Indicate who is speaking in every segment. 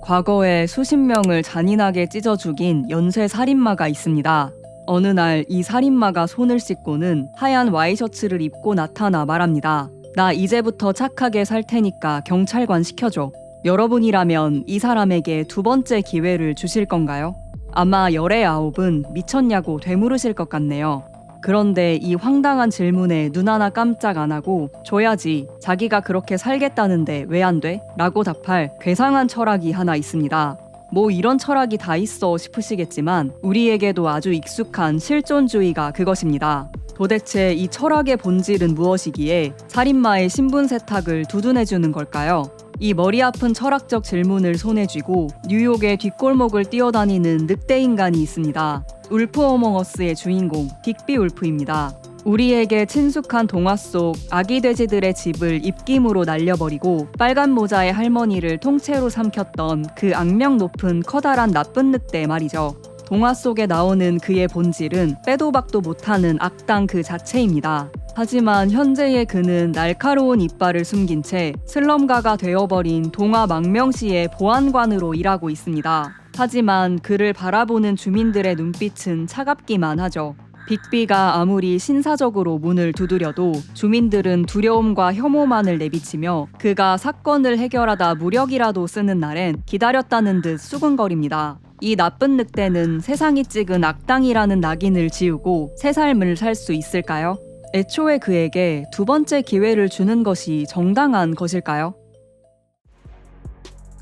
Speaker 1: 과거에 수십 명을 잔인하게 찢어 죽인 연쇄 살인마가 있습니다. 어느 날 이 살인마가 손을 씻고는 하얀 와이셔츠를 입고 나타나 말합니다. 나 이제부터 착하게 살 테니까 경찰관 시켜줘. 여러분이라면 이 사람에게 두 번째 기회를 주실 건가요? 아마 열의 아홉은 미쳤냐고 되물으실 것 같네요. 그런데 이 황당한 질문에 눈 하나 깜짝 안 하고 줘야지, 자기가 그렇게 살겠다는데 왜 안 돼? 라고 답할 괴상한 철학이 하나 있습니다. 뭐 이런 철학이 다 있어 싶으시겠지만 우리에게도 아주 익숙한 실존주의가 그것입니다. 도대체 이 철학의 본질은 무엇이기에 살인마의 신분 세탁을 두둔해주는 걸까요? 이 머리 아픈 철학적 질문을 손에 쥐고 뉴욕의 뒷골목을 뛰어다니는 늑대 인간이 있습니다. 울프 어몽 어스의 주인공 빅비 울프입니다. 우리에게 친숙한 동화 속 아기 돼지들의 집을 입김으로 날려버리고 빨간 모자의 할머니를 통째로 삼켰던 그 악명 높은 커다란 나쁜 늑대 말이죠. 동화 속에 나오는 그의 본질은 빼도 박도 못하는 악당 그 자체입니다. 하지만 현재의 그는 날카로운 이빨을 숨긴 채 슬럼가가 되어버린 동화 망명시의 보안관으로 일하고 있습니다. 하지만 그를 바라보는 주민들의 눈빛은 차갑기만 하죠. 빅비가 아무리 신사적으로 문을 두드려도 주민들은 두려움과 혐오만을 내비치며 그가 사건을 해결하다 무력이라도 쓰는 날엔 기다렸다는 듯 수근거립니다. 이 나쁜 늑대는 세상이 찍은 악당이라는 낙인을 지우고 새 삶을 살 수 있을까요? 애초에 그에게 두 번째 기회를 주는 것이 정당한 것일까요?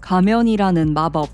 Speaker 1: 가면이라는 마법.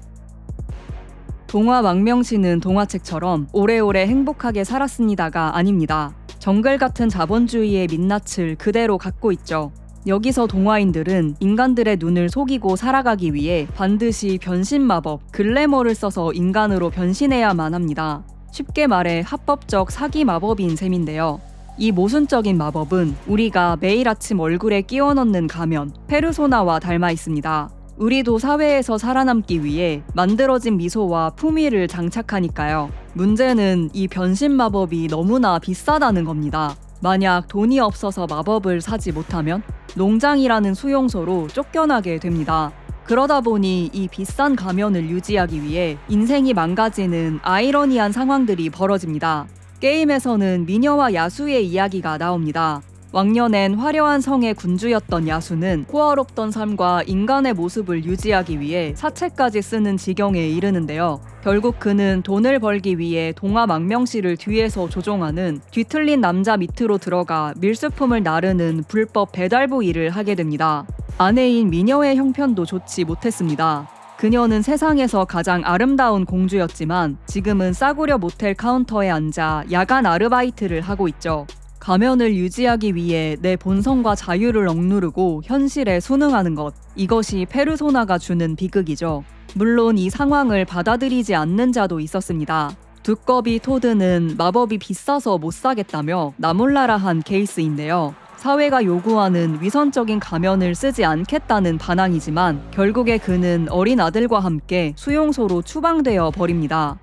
Speaker 1: 동화 망명시는 동화책처럼 오래오래 행복하게 살았습니다가 아닙니다. 정글 같은 자본주의의 민낯을 그대로 갖고 있죠. 여기서 동화인들은 인간들의 눈을 속이고 살아가기 위해 반드시 변신 마법, 글래머를 써서 인간으로 변신해야만 합니다. 쉽게 말해 합법적 사기 마법인 셈인데요. 이 모순적인 마법은 우리가 매일 아침 얼굴에 끼워 넣는 가면, 페르소나와 닮아 있습니다. 우리도 사회에서 살아남기 위해 만들어진 미소와 품위를 장착하니까요. 문제는 이 변신 마법이 너무나 비싸다는 겁니다. 만약 돈이 없어서 마법을 사지 못하면 농장이라는 수용소로 쫓겨나게 됩니다. 그러다 보니 이 비싼 가면을 유지하기 위해 인생이 망가지는 아이러니한 상황들이 벌어집니다. 게임에서는 미녀와 야수의 이야기가 나옵니다. 왕년엔 화려한 성의 군주였던 야수는 호화롭던 삶과 인간의 모습을 유지하기 위해 사채까지 쓰는 지경에 이르는데요. 결국 그는 돈을 벌기 위해 동화 망명시를 뒤에서 조종하는 뒤틀린 남자 밑으로 들어가 밀수품을 나르는 불법 배달부 일을 하게 됩니다. 아내인 미녀의 형편도 좋지 못했습니다. 그녀는 세상에서 가장 아름다운 공주였지만 지금은 싸구려 모텔 카운터에 앉아 야간 아르바이트를 하고 있죠. 가면을 유지하기 위해 내 본성과 자유를 억누르고 현실에 순응하는 것, 이것이 페르소나가 주는 비극이죠. 물론 이 상황을 받아들이지 않는 자도 있었습니다. 두꺼비 토드는 마법이 비싸서 못 사겠다며 나몰라라 한 케이스인데요. 사회가 요구하는 위선적인 가면을 쓰지 않겠다는 반항이지만 결국에 그는 어린 아들과 함께 수용소로 추방되어 버립니다.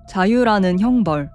Speaker 1: 자유라는 형벌.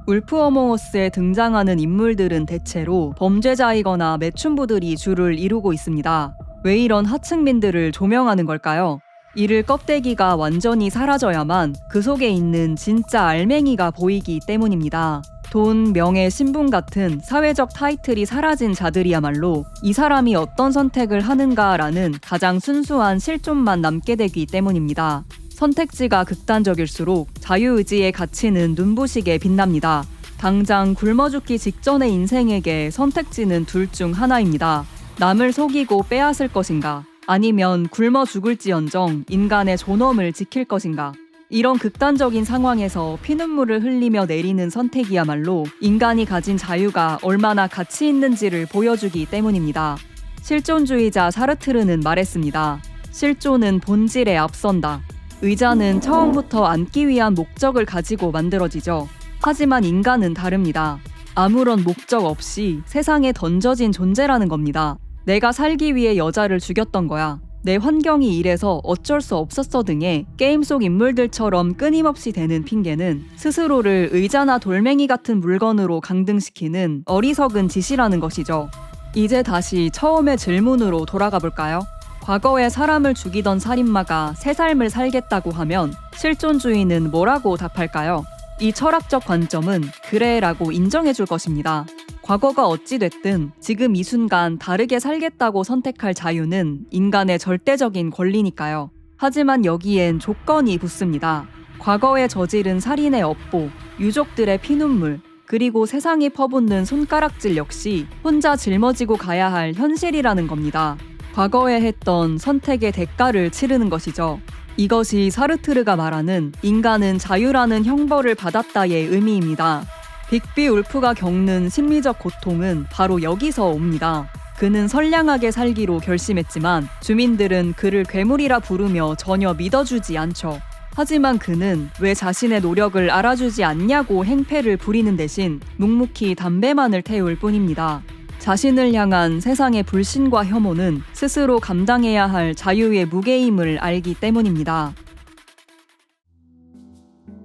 Speaker 1: 울프 어몽 어스에 등장하는 인물들은 대체로 범죄자이거나 매춘부들이 주를 이루고 있습니다. 왜 이런 하층민들을 조명하는 걸까요? 이를 껍데기가 완전히 사라져야만 그 속에 있는 진짜 알맹이가 보이기 때문입니다. 돈, 명예, 신분 같은 사회적 타이틀이 사라진 자들이야말로 이 사람이 어떤 선택을 하는가라는 가장 순수한 실존만 남게 되기 때문입니다. 선택지가 극단적일수록 자유의지의 가치는 눈부시게 빛납니다. 당장 굶어 죽기 직전의 인생에게 선택지는 둘 중 하나입니다. 남을 속이고 빼앗을 것인가, 아니면 굶어 죽을지언정 인간의 존엄을 지킬 것인가. 이런 극단적인 상황에서 피눈물을 흘리며 내리는 선택이야말로 인간이 가진 자유가 얼마나 가치 있는지를 보여주기 때문입니다. 실존주의자 사르트르는 말했습니다. 실존은 본질에 앞선다. 의자는 처음부터 앉기 위한 목적을 가지고 만들어지죠. 하지만 인간은 다릅니다. 아무런 목적 없이 세상에 던져진 존재라는 겁니다. 내가 살기 위해 여자를 죽였던 거야. 내 환경이 이래서 어쩔 수 없었어 등의 게임 속 인물들처럼 끊임없이 대는 핑계는 스스로를 의자나 돌멩이 같은 물건으로 강등시키는 어리석은 짓이라는 것이죠. 이제 다시 처음의 질문으로 돌아가 볼까요? 과거에 사람을 죽이던 살인마가 새 삶을 살겠다고 하면 실존주의는 뭐라고 답할까요? 이 철학적 관점은 그래라고 인정해줄 것입니다. 과거가 어찌됐든 지금 이 순간 다르게 살겠다고 선택할 자유는 인간의 절대적인 권리니까요. 하지만 여기엔 조건이 붙습니다. 과거에 저지른 살인의 업보, 유족들의 피눈물, 그리고 세상이 퍼붓는 손가락질 역시 혼자 짊어지고 가야 할 현실이라는 겁니다. 과거에 했던 선택의 대가를 치르는 것이죠. 이것이 사르트르가 말하는 인간은 자유라는 형벌을 받았다의 의미입니다. 빅비 울프가 겪는 심리적 고통은 바로 여기서 옵니다. 그는 선량하게 살기로 결심했지만 주민들은 그를 괴물이라 부르며 전혀 믿어주지 않죠. 하지만 그는 왜 자신의 노력을 알아주지 않냐고 행패를 부리는 대신 묵묵히 담배만을 태울 뿐입니다. 자신을 향한 세상의 불신과 혐오는 스스로 감당해야 할 자유의 무게임을 알기 때문입니다.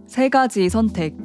Speaker 1: 3가지 선택.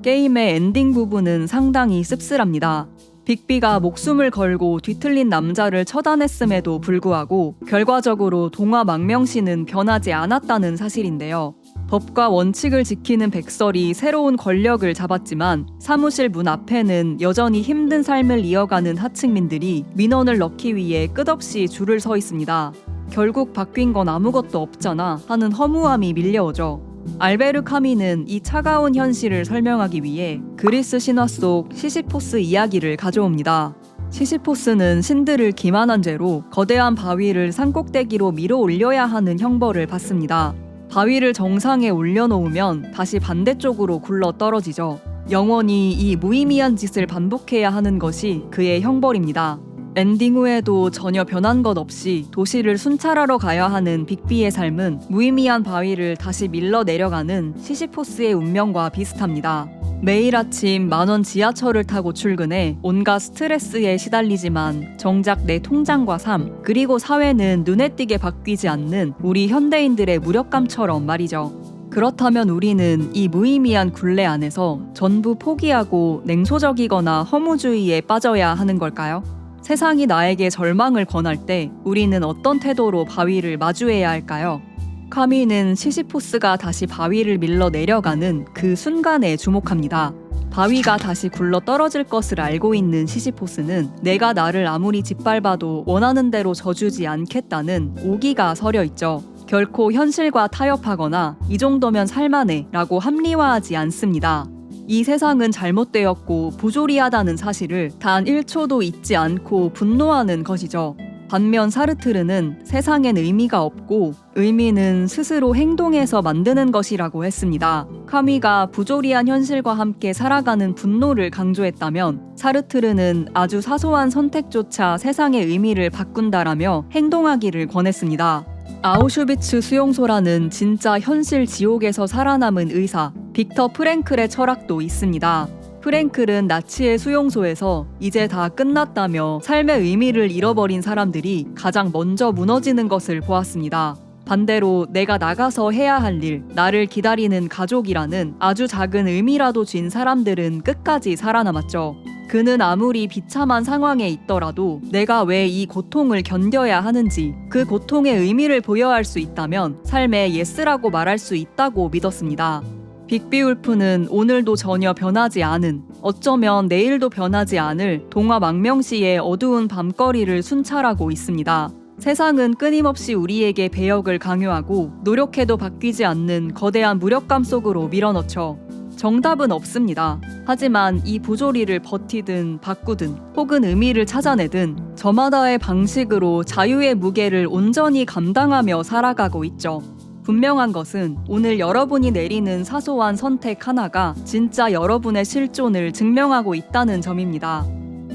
Speaker 1: 게임의 엔딩 부분은 상당히 씁쓸합니다. 빅비가 목숨을 걸고 뒤틀린 남자를 처단했음에도 불구하고 결과적으로 동화 망명시는 변하지 않았다는 사실인데요. 법과 원칙을 지키는 백설이 새로운 권력을 잡았지만 사무실 문 앞에는 여전히 힘든 삶을 이어가는 하층민들이 민원을 넣기 위해 끝없이 줄을 서 있습니다. 결국 바뀐 건 아무것도 없잖아 하는 허무함이 밀려오죠. 알베르 카미는 이 차가운 현실을 설명하기 위해 그리스 신화 속 시시포스 이야기를 가져옵니다. 시시포스는 신들을 기만한 죄로 거대한 바위를 산꼭대기로 밀어 올려야 하는 형벌을 받습니다. 바위를 정상에 올려놓으면 다시 반대쪽으로 굴러 떨어지죠. 영원히 이 무의미한 짓을 반복해야 하는 것이 그의 형벌입니다. 엔딩 후에도 전혀 변한 것 없이 도시를 순찰하러 가야 하는 빅비의 삶은 무의미한 바위를 다시 밀러 내려가는 시시포스의 운명과 비슷합니다. 매일 아침 만원 지하철을 타고 출근해 온갖 스트레스에 시달리지만 정작 내 통장과 삶, 그리고 사회는 눈에 띄게 바뀌지 않는 우리 현대인들의 무력감처럼 말이죠. 그렇다면 우리는 이 무의미한 굴레 안에서 전부 포기하고 냉소적이거나 허무주의에 빠져야 하는 걸까요? 세상이 나에게 절망을 권할 때 우리는 어떤 태도로 바위를 마주해야 할까요? 카미는 시시포스가 다시 바위를 밀러 내려가는 그 순간에 주목합니다. 바위가 다시 굴러 떨어질 것을 알고 있는 시시포스는 내가 나를 아무리 짓밟아도 원하는 대로 져주지 않겠다는 오기가 서려 있죠. 결코 현실과 타협하거나 이 정도면 살만해 라고 합리화하지 않습니다. 이 세상은 잘못되었고 부조리하다는 사실을 단 1초도 잊지 않고 분노하는 것이죠. 반면 사르트르는 세상엔 의미가 없고 의미는 스스로 행동해서 만드는 것이라고 했습니다. 카미가 부조리한 현실과 함께 살아가는 분노를 강조했다면 사르트르는 아주 사소한 선택조차 세상의 의미를 바꾼다라며 행동하기를 권했습니다. 아우슈비츠 수용소라는 진짜 현실 지옥에서 살아남은 의사 빅터 프랭클의 철학도 있습니다. 프랭클은 나치의 수용소에서 이제 다 끝났다며 삶의 의미를 잃어버린 사람들이 가장 먼저 무너지는 것을 보았습니다. 반대로 내가 나가서 해야 할 일, 나를 기다리는 가족이라는 아주 작은 의미라도 쥔 사람들은 끝까지 살아남았죠. 그는 아무리 비참한 상황에 있더라도 내가 왜 이 고통을 견뎌야 하는지, 그 고통의 의미를 부여할 수 있다면 삶에 예스라고 말할 수 있다고 믿었습니다. 빅비 울프는 오늘도 전혀 변하지 않은, 어쩌면 내일도 변하지 않을 동화 망명시의 어두운 밤거리를 순찰하고 있습니다. 세상은 끊임없이 우리에게 배역을 강요하고 노력해도 바뀌지 않는 거대한 무력감 속으로 밀어넣죠. 정답은 없습니다. 하지만 이 부조리를 버티든 바꾸든 혹은 의미를 찾아내든 저마다의 방식으로 자유의 무게를 온전히 감당하며 살아가고 있죠. 분명한 것은 오늘 여러분이 내리는 사소한 선택 하나가 진짜 여러분의 실존을 증명하고 있다는 점입니다.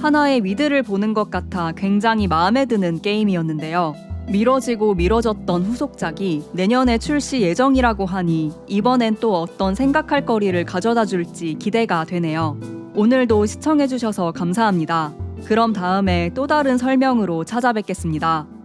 Speaker 1: 하나의 위드를 보는 것 같아 굉장히 마음에 드는 게임이었는데요. 미뤄지고 미뤄졌던 후속작이 내년에 출시 예정이라고 하니 이번엔 또 어떤 생각할 거리를 가져다 줄지 기대가 되네요. 오늘도 시청해주셔서 감사합니다. 그럼 다음에 또 다른 설명으로 찾아뵙겠습니다.